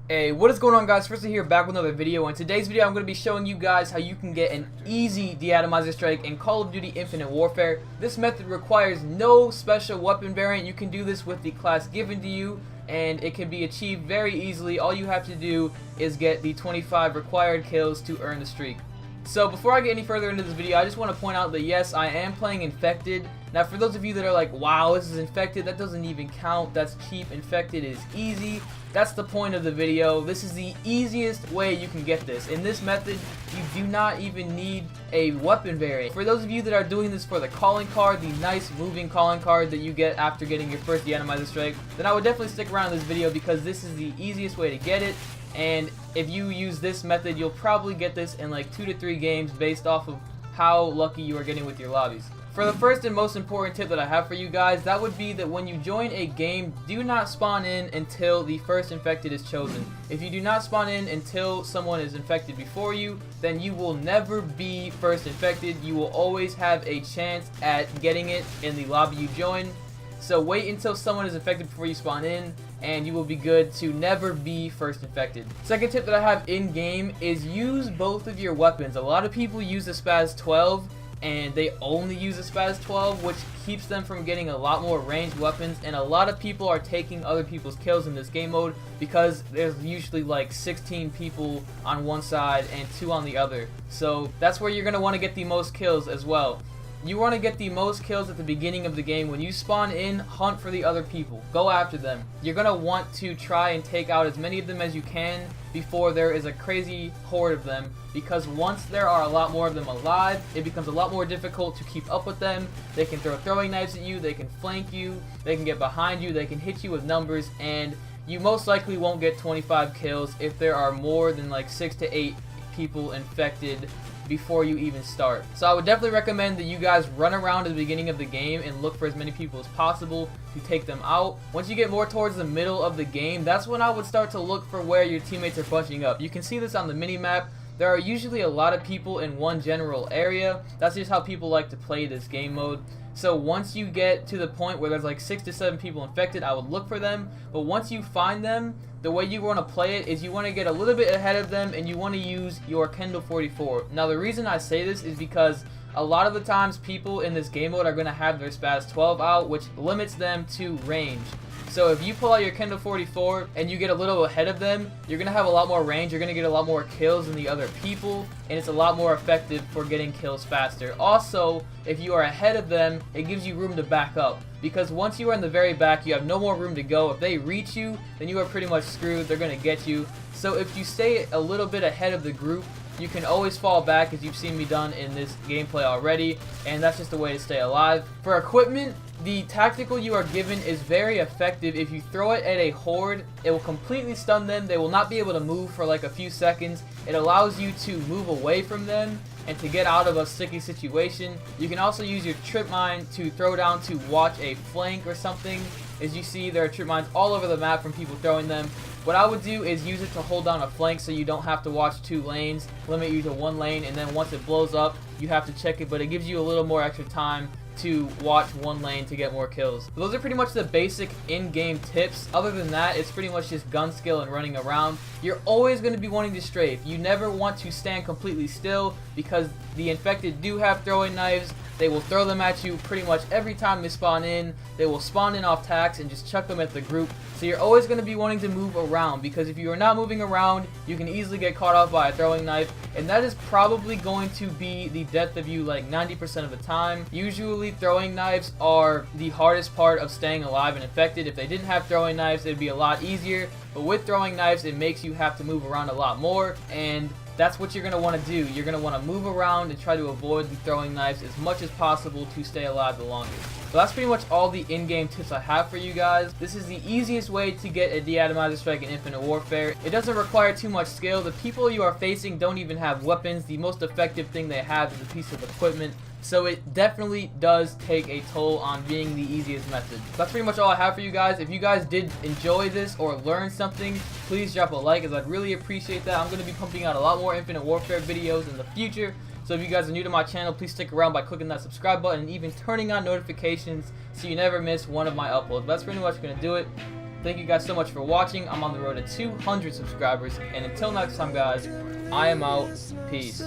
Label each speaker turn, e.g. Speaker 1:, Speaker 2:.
Speaker 1: Hey, what is going on, guys? Fursty here, back with another video. In today's video, I'm going to be showing you guys how you can get an easy De-Atomizer strike in Call of Duty Infinite Warfare. This method requires no special weapon variant. You can do this with the class given to you, and it can be achieved very easily. All you have to do is get the 25 required kills to earn the streak. So before I get any further into this video, I just want to point out that yes, I am playing Infected. Now for those of you that are like, wow, this is Infected, that doesn't even count, that's cheap, Infected is easy. That's the point of the video. This is the easiest way you can get this. In this method, you do not even need a weapon variant. For those of you that are doing this for the calling card, the nice moving calling card that you get after getting your first De-Atomizer strike, then I would definitely stick around this video because this is the easiest way to get it. And if you use this method, you'll probably get this in like 2 to 3 games based off of how lucky you are getting with your lobbies. For the first and most important tip that I have for you guys, that would be that when you join a game, do not spawn in until the first infected is chosen. If you do not spawn in until someone is infected before you, then you will never be first infected. You will always have a chance at getting it in the lobby you join. So wait until someone is infected before you spawn in, and you will be good to never be first infected. Second tip that I have in game is use both of your weapons. A lot of people use the Spaz 12 and they only use the Spaz 12, which keeps them from getting a lot more ranged weapons, and a lot of people are taking other people's kills in this game mode because there's usually like 16 people on one side and 2 on the other. So that's where you're going to want to get the most kills as well. You want to get the most kills at the beginning of the game. When you spawn in, hunt for the other people. Go after them. You're going to want to try and take out as many of them as you can before there is a crazy horde of them, because once there are a lot more of them alive, it becomes a lot more difficult to keep up with them. They can throw throwing knives at you, they can flank you, they can get behind you, they can hit you with numbers, and you most likely won't get 25 kills if there are more than like 6 to 8 people infected before you even start. So I would definitely recommend that you guys run around at the beginning of the game and look for as many people as possible to take them out. Once you get more towards the middle of the game, that's when I would start to look for where your teammates are bunching up. You can see this on the mini-map. There are usually a lot of people in one general area. That's just how people like to play this game mode. So once you get to the point where there's like 6 to 7 people infected, I would look for them. But once you find them, the way you want to play it is you want to get a little bit ahead of them and you want to use your Kendall 44. Now the reason I say this is because a lot of the times people in this game mode are going to have their Spaz 12 out, which limits them to range. So if you pull out your Kendall 44 and you get a little ahead of them, you're going to have a lot more range, you're going to get a lot more kills than the other people, and it's a lot more effective for getting kills faster. Also, if you are ahead of them, it gives you room to back up, because once you are in the very back, you have no more room to go. If they reach you, then you are pretty much screwed, they're going to get you. So if you stay a little bit ahead of the group, you can always fall back, as you've seen me done in this gameplay already, and that's just a way to stay alive. For equipment, the tactical you are given is very effective. If you throw it at a horde, it will completely stun them. They will not be able to move for like a few seconds. It allows you to move away from them and to get out of a sticky situation. You can also use your trip mine to throw down to watch a flank or something. As you see, there are trip mines all over the map from people throwing them. What I would do is use it to hold down a flank so you don't have to watch 2 lanes, limit you to 1 lane, and then once it blows up, you have to check it, but it gives you a little more extra time to watch 1 lane to get more kills. Those are pretty much the basic in-game tips. Other than that, it's pretty much just gun skill and running around. You're always going to be wanting to strafe. You never want to stand completely still because the infected do have throwing knives. They will throw them at you pretty much every time they spawn in. They will spawn in off tacks and just chuck them at the group. So you're always going to be wanting to move around, because if you are not moving around, you can easily get caught off by a throwing knife, and that is probably going to be the death of you like 90% of the time. Usually throwing knives are the hardest part of staying alive and infected. If they didn't have throwing knives, it'd be a lot easier, but with throwing knives, it makes you have to move around a lot more, and that's what you're going to want to do. You're going to want to move around and try to avoid the throwing knives as much as possible to stay alive the longest. So that's pretty much all the in-game tips I have for you guys. This is the easiest way to get a De-Atomizer strike in Infinite Warfare. It doesn't require too much skill. The people you are facing don't even have weapons. The most effective thing they have is a piece of equipment. So it definitely does take a toll on being the easiest method. That's pretty much all I have for you guys. If you guys did enjoy this or learn something, please drop a like, as I'd really appreciate that. I'm going to be pumping out a lot more Infinite Warfare videos in the future. So if you guys are new to my channel, please stick around by clicking that subscribe button and even turning on notifications so you never miss one of my uploads. But that's pretty much going to do it. Thank you guys so much for watching. I'm on the road to 200 subscribers. And until next time, guys, I am out. Peace.